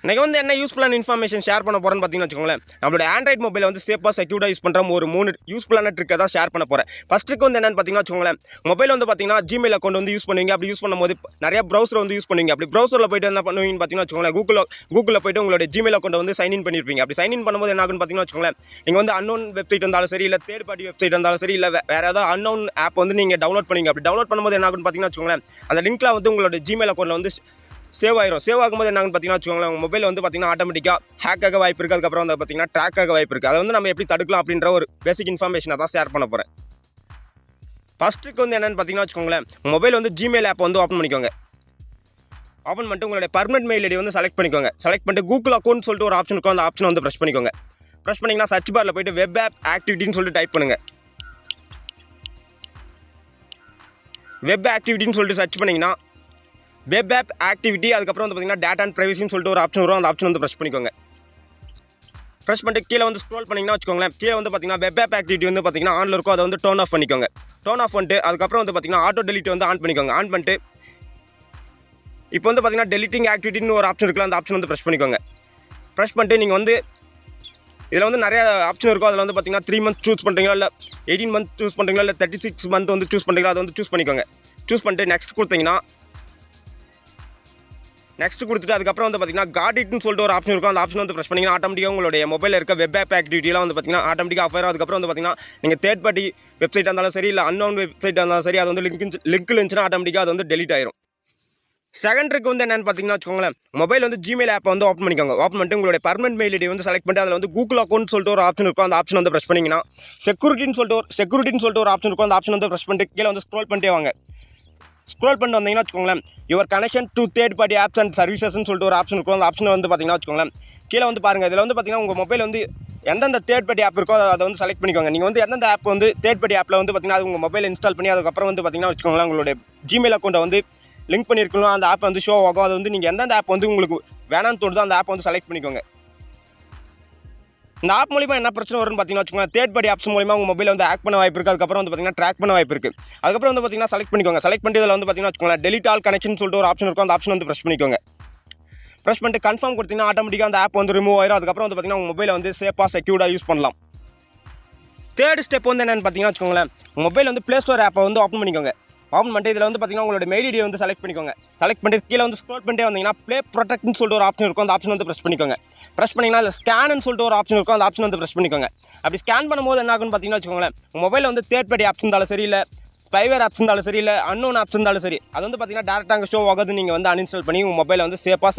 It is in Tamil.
இன்றைக்கி வந்து என்ன யூஸ்ஃபுல்லான இன்ஃபர்மேஷன் ஷேர் பண்ண போகிறேன்னு பார்த்தீங்கன்னு வச்சுக்கோங்களேன். நம்மளோட ஆண்ட்ராய்ட் மொபைலை வந்து சேஃபாக செக்யூர்டாக யூஸ் பண்ணுற ஒரு 3 யூஸ்ஃபுல்லான ட்ரிக்கை தான் ஷேர் பண்ண போகிறேன். ஃபஸ்ட் ட்ரிக் வந்து என்னென்னு பார்த்தீங்கன்னா வச்சுக்கோங்களேன், மொபைல் வந்து பார்த்தீங்கன்னா ஜிமெயில் அக்கௌண்ட் வந்து யூஸ் பண்ணுவீங்க. அப்படி யூஸ் பண்ணும்போது நிறைய ப்ரௌசர் வந்து யூஸ் பண்ணுவீங்க. அப்படி ப்ரௌசரில் போய்ட்டு என்ன பண்ணுவீங்கன்னு பார்த்தீங்கன்னா வச்சுக்கோங்களேன், கூகுளில் போய்ட்டு உங்களோட ஜிமெயில் அக்கௌண்ட் வந்து சைன் இன் பண்ணியிருப்பீங்க. அப்படி சைன் இன் பண்ணும்போது என்ன ஆகுன்னு பார்த்தீங்கன்னா வச்சுக்கோங்களேன், நீங்கள் வந்து அன்னோன் வெப்சைட் இருந்தாலும் சரி, இல்லை தேர்ட் பார்ட்டி வெப்சைட் இருந்தாலும் சரி, இல்லை வேறு ஏதாவது அன்னோன் ஆப் வந்து நீங்கள் டவுன்லோட் பண்ணுவீங்க. அப்படி டவுன்லோட் பண்ணும்போது என்ன ஆகுன்னு பார்த்தீங்கன்னா வச்சுக்கோங்களேன், அந்த லிங்க்லாம் வந்து உங்களோட ஜிமெயில் அக்கௌண்ட்டில் வந்து சேவ் ஆயிரும். சேவ் ஆகும்போது என்ன பார்த்தீங்கன்னா வச்சுக்கோங்களேன், உங்கள் மொபைல் வந்து பார்த்தீங்கன்னா ஆட்டோமேட்டிக்காக ஹேக் ஆக வாய்ப்பு இருக்குது. அதுக்கப்புறம் வந்து பார்த்தீங்கன்னா ட்ராக் ஆக வாய்ப்பு இருக்குது. அதை வந்து நம்ம எப்படி தடுக்கலாம் அப்படின்ற ஒரு பேசிக் இன்ஃபர்மேஷனை தான் ஷேர் பண்ண போகிறேன். ஃபர்ஸ்ட் ட்ரிக் வந்து என்னென்னு பார்த்தீங்கன்னா வச்சுக்கோங்களேன், மொபைல் வந்து ஜிமெயில் ஆப் வந்து ஓப்பன் பண்ணிக்கோங்க. ஓப்பன் பண்ணிட்டு உங்களுடைய பர்மனெண்ட் மெயில் ஐடி வந்து செலக்ட் பண்ணிக்கோங்க. செலக்ட் பண்ணிட்டு கூகுள் அக்கௌண்ட் சொல்லிட்டு ஒரு ஆப்ஷன் இருக்கும். அந்த ஆப்ஷனை வந்து ப்ரெஸ் பண்ணிக்கோங்க. ப்ரெஸ் பண்ணிங்கன்னா சர்ச் பாரில் போய்ட்டு வெப் ஆப் ஆக்டிவிட்டின்னு சொல்லிட்டு டைப் பண்ணுங்கள். வெப் ஆக்டிவிட்டின்னு சொல்லிட்டு சர்ச் பண்ணிங்கன்னா வெப் ஆப் ஆக்டிவிட்டி, அதுக்கப்புறம் வந்து பார்த்தீங்கன்னா டேட்டா அண்ட் ப்ரைவசின்னு சொல்லிட்டு ஒரு ஆப்ஷன் வரும். அந்த ஆப்ஷன் வந்து ப்ரெஸ் பண்ணிக்கோங்க. ப்ரெஸ் பண்ணிட்டு கீழே வந்து ஸ்க்ரோல் பண்ணிங்கன்னா வச்சுக்கோங்களேன், கீழே வந்து பார்த்தீங்கன்னா வெப் ஆப் ஆக்டிவிட்டி வந்து பார்த்தீங்கன்னா ஆனில் இருக்கும். அதை வந்து டர்ன் ஆஃப் பண்ணிக்கோங்க. டர்ன் ஆஃப் பண்ணிட்டு அதுக்கப்புறம் வந்து பார்த்தீங்கன்னா ஆட்டோ டெலிட் வந்து ஆன் பண்ணிக்கோங்க. ஆன் பண்ணிட்டு இப்போ வந்து பார்த்தீங்கன்னா டெலிட்டிங் ஆக்டிவிட்டின்னு ஒரு ஆப்ஷன் இருக்குல்ல, அந்த ஆப்ஷன் வந்து ப்ரெஸ் பண்ணிக்கோங்க. ப்ரெஸ் பண்ணிட்டு நீங்கள் வந்து இதில் வந்து நிறைய ஆப்ஷன் இருக்கும். அதில் வந்து பார்த்தீங்கன்னா 3 மந்த்ஸ் சூஸ் பண்ணுறீங்களா, இல்லை 18 மந்த் சூஸ் பண்ணுறீங்களா, இல்லை 36 மந்த் வந்து சூஸ் பண்ணுறீங்களா, அதை வந்து சூஸ் பண்ணிக்கோங்க. சூஸ் பண்ணிட்டு நெக்ஸ்ட் கொடுத்தீங்கன்னா நெக்ஸ்ட் கொடுத்துட்டு அதுக்கப்புறம் வந்து பார்த்தீங்கன்னா காட் இட்னு சொல்லிட்டு ஒரு ஆப்ஷன் இருக்கும். அந்த ஆப்ஷன் வந்து ப்ரெஸ் பண்ணிங்கன்னா ஆட்டோமேட்டிக்காக உங்களுடைய மொபைலில் இருக்க வெப் ஆப் ஆக்டிவிட்டிலாம் வந்து பார்த்தீங்கன்னா ஆட்டோமேட்டிக்காக ஆஃப் ஆயிரும். அதுக்கப்புறம் வந்து பார்த்தீங்கன்னா நீங்கள் தேர்ட் பார்ட்டி வெப்சைட்டாக இருந்தாலும் சரி, இல்லை அன்னோன் வெப்சைட்டாக இருந்தாலும் சரி, அது வந்து லிங்க் இருந்துச்சுன்னா ஆட்டோமேட்டிக்காக அது வந்து டெலிட் ஆயிரும். செகண்ட் ட்ரிக் வந்து என்னென்னு பார்த்தீங்கன்னா வச்சுக்கோங்களேன், மொபைல் வந்து ஜிமெயில் ஆப்பை வந்து ஓப்பன் பண்ணிக்கோங்க. ஓப்பன் பண்ணிட்டு உங்களுடைய பர்மனெண்ட் மெயில் ஐடி வந்து செலக்ட் பண்ணிட்டு அதில் வந்து கூகுள் அக்கௌண்ட் சொல்லிட்டு ஒரு ஆப்ஷன் இருக்கும். அந்த ஆப்ஷன் வந்து ப்ரெஸ் பண்ணிங்கன்னா செக்யூரிட்டின்னு சொல்லிட்டு ஒரு ஆப்ஷன் இருக்கும். அந்த ஆப்ஷன் வந்து ப்ரெஸ் பண்ணிட்டு கீழே வந்து ஸ்க்ரோல் பண்ணிட்டே வாங்க. ஸ்க்ரோல் பண்ணிட்டு வந்தீங்கன்னா வச்சுக்கோங்களேன், your connection to third party apps and சர்வீசஸ்ன்னு சொல்லிட்டு ஒரு ஆப்ஷன் இருக்கும். அந்த ஆப்ஷன் வந்து பார்த்தீங்கன்னா வச்சுக்கோங்களேன், கீழே வந்து பாருங்கள், இதில் வந்து பார்த்தீங்கன்னா உங்கள் மொபைல் வந்து எந்தெந்த தேர்ட் பார்ட்டி ஆப் இருக்கோ அதை வந்து செலக்ட் பண்ணிக்கோங்க. நீங்கள் வந்து எந்தெந்த ஆப் வந்து தேர்ட் பார்ட்டி ஆப்பில் வந்து பார்த்தீங்கன்னா அது உங்கள் மொபைல் இன்ஸ்டால் பண்ணி அதுக்கப்புறம் வந்து பார்த்தீங்கன்னா வச்சுக்கோங்களேன், உங்களுடைய ஜிமெயில் அக்கௌண்ட்டை வந்து லிங்க் பண்ணியிருக்கணும். அந்த ஆப் வந்து ஷோ ஆகும். அது வந்து நீங்கள் எந்தெந்த ஆப் வந்து உங்களுக்கு வேணான்னு தோணுதோ அந்த ஆப் வந்து செலக்ட் பண்ணிக்கோங்க. இந்த ஆப் மூலிமா என்ன பிரச்சனை வரும்னு பார்த்தீங்கன்னா வச்சுக்கோங்க, தேர்ட் பார்ட்டி ஆப்ஸ் மூலிமா உங்கள் மொபைல் வந்து ஹேக் பண்ண வாய்ப்பு இருக்குது. அதுக்கப்புறம் வந்து பார்த்தீங்கன்னா ட்ராக் பண்ண வாய்ப்பு இருக்குது. அதுக்கப்புறம் வந்து பார்த்தீங்கன்னா செலக்ட் பண்ணிக்கோங்க. செலக்ட் பண்ணிட்டு இதில் வந்து பார்த்தீங்கன்னா வச்சுக்கோங்களேன், டெலிட் ஆல் கனெக்ஷன் சொல்லிட்டு ஒரு ஆப்ஷன் இருக்கும். அந்த ஆப்ஷன் வந்து ப்ரெஸ் பண்ணிக்கோங்க. ப்ரெஸ் பண்ணிட்டு கன்ஃபார்ம் கொடுத்தீங்கன்னா ஆட்டோமேட்டிக்காக அந்த ஆப் வந்து ரிமூவ் ஆயிரும். அதுக்கப்புறம் வந்து பார்த்தீங்கன்னா உங்கள் மொபைலை வந்து சேஃபாக செக்யூர்டாக யூஸ் பண்ணலாம். தேர்ட் ஸ்டெப் வந்து என்னென்னு பார்த்தீங்கன்னா வச்சுக்கோங்களேன், மொபைல் வந்து ப்ளே ஸ்டோர் ஆப்பை வந்து ஓப்பன் பண்ணிக்கோங்க. ஓப்பன் பண்ணிட்டு இதில் வந்து பார்த்தீங்கன்னா உங்களோட மெயில் ஐடியை வந்து செலக்ட் பண்ணிக்கோங்க. செலக்ட் பண்ணிட்டு கீழே வந்து ஸ்க்ரோல் பண்ணிட்டே வந்தீங்கன்னா ப்ளே ப்ரொடெக்ட்னு சொல்லிட்டு ஒரு ஆப்ஷன் இருக்கும். அந்த ஆப்ஷன் வந்து ப்ரெஸ் பண்ணிக்கோங்க. ப்ரெஸ் பண்ணிங்கன்னா அதில் ஸ்கேன்னு சொல்லிட்டு ஒரு ஆப்ஷன் இருக்கும். அந்த ஆப்ஷன் வந்து ப்ரெஸ் பண்ணிக்கோங்க. அப்படி ஸ்கேன் பண்ணும்போது என்ன ஆகுன்னு பார்த்தீங்கன்னா வச்சுக்கோங்களேன், மொபைல் வந்து தேர்ட் பார்ட்டி ஆப்ஸ் இருந்தாலும் சரி, இல்லை ஸ்பைவேர் ஆப்ஸ் இருந்தாலும் சரி, இல்லை அன்னோன் ஆப்ஸ் இருந்தாலும் சரி, அது வந்து பார்த்தீங்கன்னா டேரெக்டாக அங்கே ஷோ ஆகாது. நீங்கள் வந்து அன்இன்ஸ்டால் பண்ணி உங்கள் மொபைலை வந்து சேஃபாக